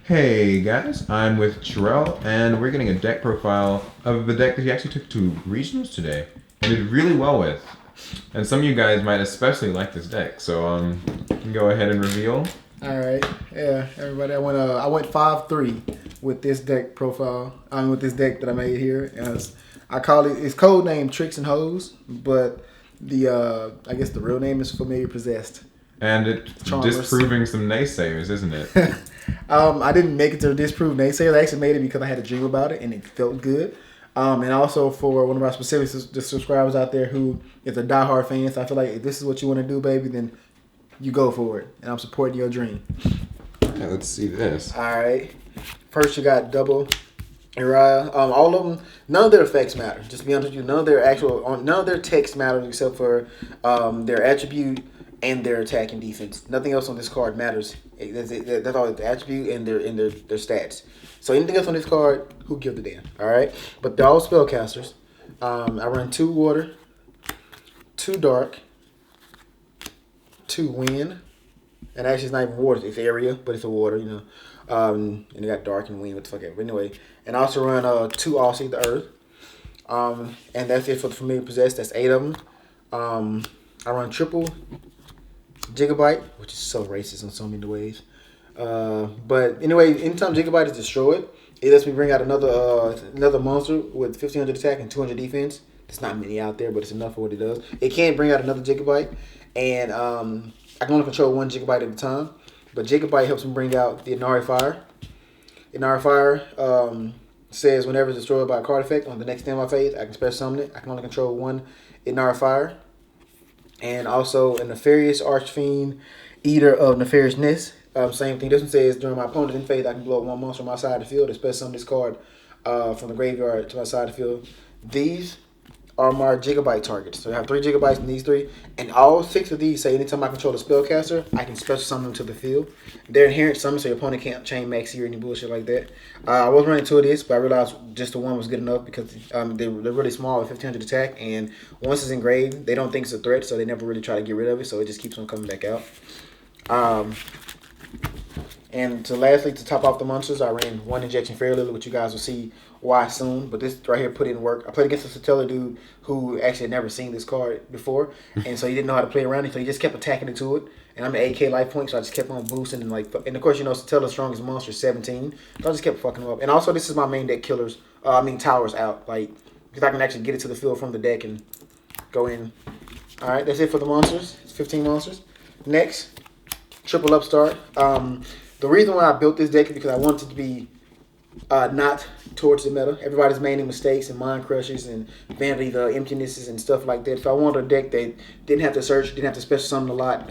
Hey guys, I'm with Trell, and we're getting a deck profile of the deck that he actually took to regionals today and did really well with. And some of you guys might especially like this deck, so you can go ahead and reveal. All right, yeah, everybody. I went 5-3 with this deck profile. With this deck that I made here. As I call it, it's code name Tricks and Hoes, but the I guess the real name is Familiar Possessed. And it's Charmers. disproving some naysayers, isn't it? I didn't make it to disprove naysayers. I actually made it because I had a dream about it and it felt good. And also for one of our specific subscribers out there who is a diehard fan, so I feel like if this is what you want to do, baby, then you go for it. And I'm supporting your dream. Yeah, let's see this. All right. First, you got double Uriah. All of them, none of their effects matter. Just to be honest with you, none of their text matters except for their attribute and their attack and defense. Nothing else on this card matters. That's all, the attribute and their stats. So anything else on this card, who gives a damn? All right. But they're all spellcasters. I run 2 water, 2 dark, 2 wind. And actually, it's not even water. It's area, but it's a water, and they got dark and wind, what the fuck ever. But anyway, and I also run 2 Aussie, the earth. And that's it for the Familiar Possessed. That's 8 of them. I run triple Gigabyte, which is so racist in so many ways. But anyway, anytime Gigabyte is destroyed, it lets me bring out another monster with 1500 attack and 200 defense. There's not many out there, but it's enough for what it does. It can bring out another Gigabyte, and I can only control 1 Gigabyte at a time. But Gigabyte helps me bring out the Inari Fire. Inari Fire says whenever it's destroyed by a card effect on the next standby phase, I can special summon it. I can only control 1 Inari Fire. And also a Nefarious Archfiend, Eater of Nefariousness. Same thing. This one says during my opponent's in phase, I can blow up 1 monster on my side of the field, especially on this card from the graveyard to my side of the field. These are my Gigabyte targets. So I have 3 Gigabytes in these 3. And all 6 of these say anytime I control the spellcaster, I can special summon them to the field. They're inherent summons, so your opponent can't chain maxi or any bullshit like that. I was running 2 of this, but I realized just the 1 was good enough because they're really small with 1500 attack. And once it's engraved, they don't think it's a threat, so they never really try to get rid of it. So it just keeps on coming back out. And lastly, to top off the monsters, I ran 1 Injection Fairy Lily, which you guys will see why soon. But this right here put in work. I played against a Satella dude who actually had never seen this card before, and so he didn't know how to play around it, so he just kept attacking into it. And I'm at 8k life points, so I just kept on boosting and of course Satella's strongest monster is 17, so I just kept fucking him up. And also this is my main deck killers. Towers out, because I can actually get it to the field from the deck and go in. All right, that's it for the monsters. It's 15 monsters. Next, triple upstart. The reason why I built this deck is because I wanted it to be not towards the meta. Everybody's making mistakes and mind crushes and vanity, the emptinesses and stuff like that. So I wanted a deck that didn't have to search, didn't have to special summon a lot,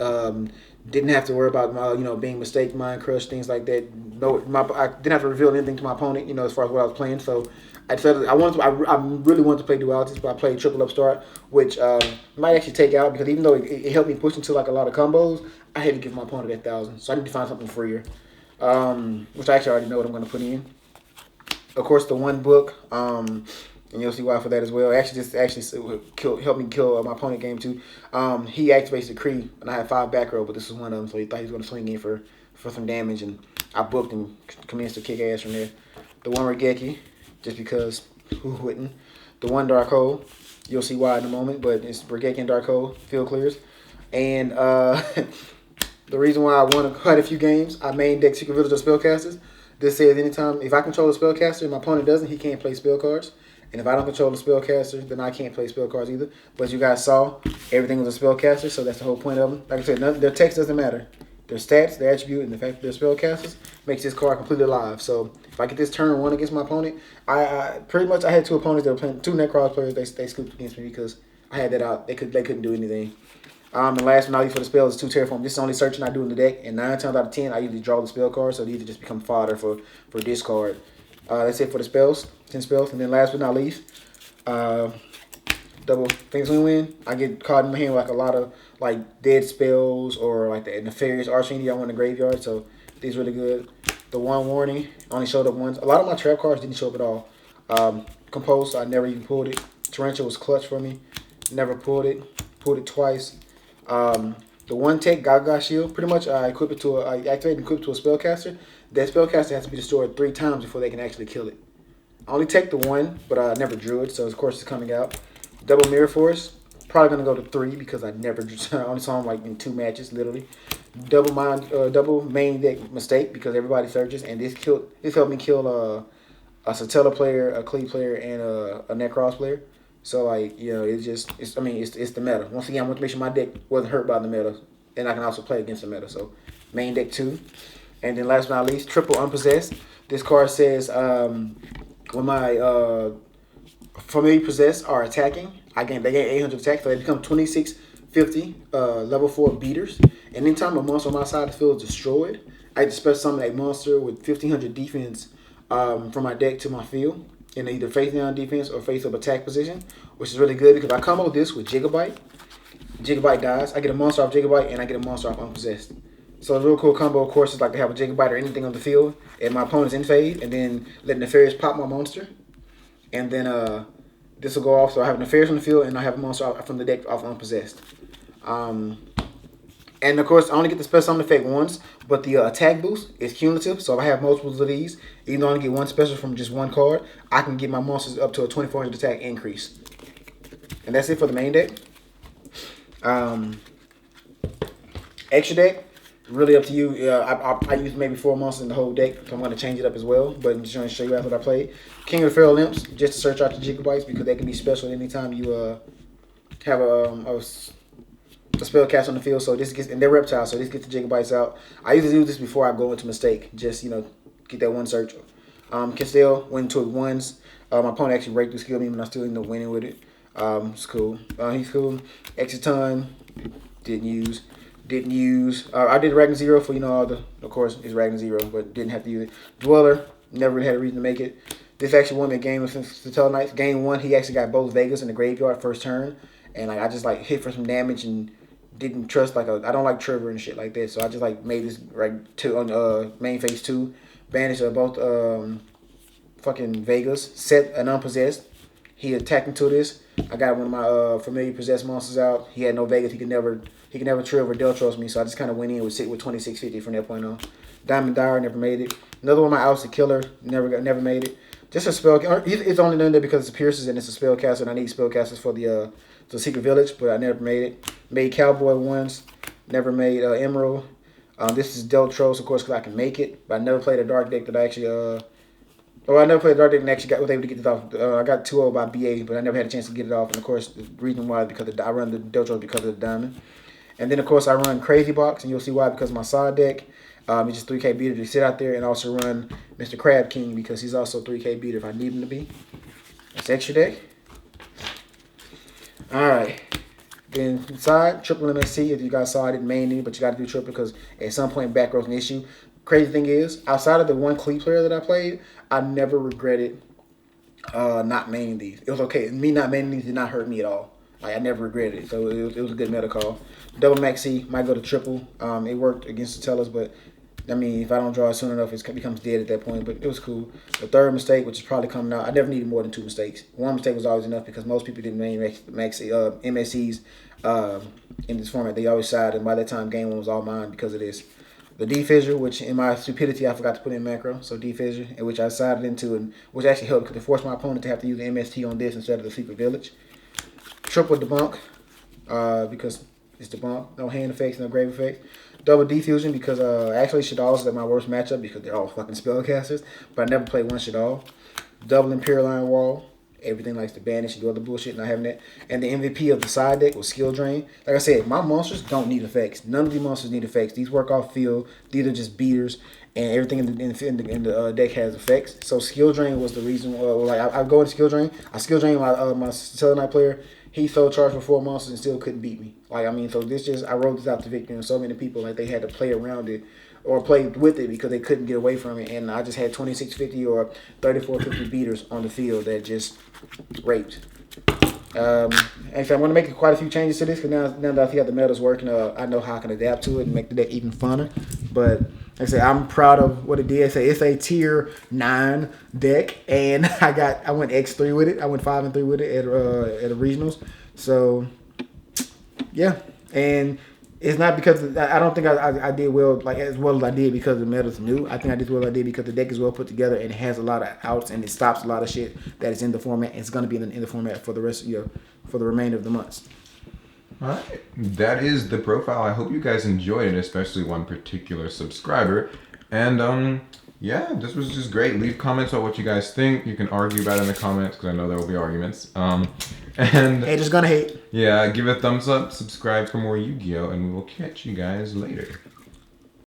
didn't have to worry about being mistake, mind crush, things like that. No, I didn't have to reveal anything to my opponent, as far as what I was playing. So I decided I really wanted to play dualities, but I played triple upstart, which might actually take out because even though it helped me push into a lot of combos, I had to give my opponent 1,000. So I need to find something freer, which I actually already know what I'm going to put in. Of course, the 1 book, and you'll see why for that as well. Helped me kill my opponent game too. He activates the Kree, and I had 5 back row, but this is one of them, so he thought he was going to swing in for some damage, and I booked and commenced to kick ass from there. The 1 Regeki, just because who wouldn't? The 1 Dark Hole, you'll see why in a moment, but it's Regeki and Dark Hole, field clears. And the reason why I won quite a few games, I main deck Secret Village of Spellcasters. This says anytime, if I control the spellcaster and my opponent doesn't, he can't play spell cards. And if I don't control the spellcaster, then I can't play spell cards either. But as you guys saw, everything was a spellcaster, so that's the whole point of them. Like I said, their text doesn't matter. Their stats, their attribute, and the fact that they're spellcasters makes this card completely alive. So if I get this turn 1 against my opponent, I pretty much I had 2 opponents that were playing 2 Necross players. They scooped against me because I had that out. They couldn't do anything. And last but not least for the spell is 2 Terraform. This is the only searching I do in the deck, and 9 times out of 10 I usually draw the spell card, so these just become fodder for discard. That's it for the spells, 10 spells, and then last but not least, double things we win. I get caught in my hand with a lot of dead spells or the Nefarious Archfiend I won in the graveyard, so these are really good. The 1 warning only showed up once. A lot of my trap cards didn't show up at all. Composed, I never even pulled it. Torrential was clutch for me. Never pulled it. Pulled it twice. The 1 tech Gaga Shield, pretty much I activate and equip to a spellcaster. that spellcaster has to be destroyed 3 times before they can actually kill it. I only take the 1, but I never drew it, so of course it's coming out. Double Mirror Force, probably gonna go to 3 because I only saw him like in 2 matches, literally. Double main deck Mistake because everybody searches, and this helped me kill a Satella player, a Clee player, and a Necros player. So like it's the meta. Once again, I want to make sure my deck wasn't hurt by the meta, and I can also play against the meta. So main deck 2, and then last but not least, triple Unpossessed. This card says when my familiar possessed are attacking, they gain 800 attack, so they become 2650 level 4 beaters. And anytime a monster on my side of the field is destroyed, I get to special summon a monster with 1500 defense from my deck to my field in either face down defense or face up attack position, which is really good because I combo this with Gigabyte. Gigabyte dies. I get a monster off Gigabyte and I get a monster off Unpossessed. So a real cool combo, of course, is like to have a Gigabyte or anything on the field and my opponent's in phase, and then let Nefarious pop my monster. And then this will go off, so I have Nefarious on the field and I have a monster from the deck off Unpossessed. And of course, I only get the special summon effect once, but the attack boost is cumulative. So if I have multiples of these, even though I only get one special from just one card, I can get my monsters up to a 2400 attack increase. And that's it for the main deck. Extra deck, really up to you. I use maybe 4 monsters in the whole deck, so I'm going to change it up as well. But I'm just trying to show you guys what I played. King of the Feral Imps, just to search out the Gigabytes because they can be special anytime you have a spellcast on the field. So this gets, and they're reptiles, so this gets the Gigabytes out. I usually do this before I go into Mistake, just get that one search. Castell went into it once. My opponent actually raked the skill me, and I still ended up winning with it. It's cool. He's cool. Exiton, didn't use. I did Ragnar Zero for of course it's Ragnar Zero, but didn't have to use it. Dweller, never really had a reason to make it. This actually won me a game with Satella Knights. Game 1, he actually got both Vegas in the graveyard first turn, and I just hit for some damage and didn't trust I don't like Trevor and shit like that, so I just made this on main phase 2, banished both fucking Vegas, set an Unpossessed. He attacked into this. I got one of my familiar possessed monsters out. He had no Vegas. He could never Trevor or Deltros me, so I just kind of went in with 2650 from that point on. Diamond Dyer, never made it. Another one of my outs, the Killer, never made it. Just a spell. It's only done there because it's Pierces and it's a spellcaster, and I need spellcasters for the Secret Village, but I never made it. Made Cowboy once, never made Emerald. This is Deltros, of course, because I can make it, but I never played a dark deck that I actually I never played a dark deck and actually was able to get this off. I got 2-0 by BA, but I never had a chance to get it off. And of course, the reason why is because I run the Deltros because of the diamond. And then of course I run Crazy Box, and you'll see why, because my side deck. It's just 3K beater to sit out there, and also run Mr. Crab King because he's also 3K beater if I need him to be. That's extra deck. Alright. Then inside, triple MSC. If you guys saw, I didn't main any, but you got to do triple because at some point back row's an issue. Crazy thing is, outside of the one Clee player that I played, I never regretted not maining these. It was okay. Me not maining these did not hurt me at all. I never regretted it. So it was a good meta call. Double Maxi might go to triple. It worked against the Tellers, but I mean, if I don't draw it soon enough, it becomes dead at that point. But it was cool. The third mistake, which is probably coming out, I never needed more than 2 mistakes. 1 mistake was always enough because most people didn't main MSCs in this format. They always side, and by that time, game 1 was all mine because of this. The D-Fissure, which in my stupidity, I forgot to put in macro. So D-Fissure, which I sided into, and which actually helped because it forced my opponent to have to use the MST on this instead of the Secret Village. Triple Debunk, because it's Debunk. No hand effects, no grave effects. Double Defusion because actually Shadal's is my worst matchup because they're all fucking spellcasters. But I never played one Shadal. Double Imperial Iron Wall. Everything likes to banish and do other bullshit, not having that. And the MVP of the side deck was Skill Drain. Like I said, my monsters don't need effects. None of these monsters need effects. These work off field. These are just beaters. And everything in the deck has effects. So Skill Drain was the reason. I go into Skill Drain. I Skill Drain my Selenite player. He sold charged for 4 monsters and still couldn't beat me. So I wrote this out to victory, and so many people they had to play around it or play with it because they couldn't get away from it. And I just had 2650 or 3450 beaters on the field that just raped. Actually, I'm going to make quite a few changes to this because now that I see how the meta's working, I know how I can adapt to it and make the deck even funner. But like I say, I'm proud of what it did. It's a tier 9 deck, and I went X3 with it. I went 5 and 3 with it at the regionals. So yeah, and It's not because I don't think I did well, like as well as I did because the meta's new. I think I did as well as I did because the deck is well put together and it has a lot of outs and it stops a lot of shit that is in the format. And it's going to be in the format for the rest of for the remainder of the months. All right, that is the profile. I hope you guys enjoyed it, especially one particular subscriber. And yeah, this was just great. Leave comments on what you guys think. You can argue about it in the comments because I know there will be arguments. And Haters gonna hate. yeah, give it a thumbs up, subscribe for more Yu-Gi-Oh, and we will catch you guys later.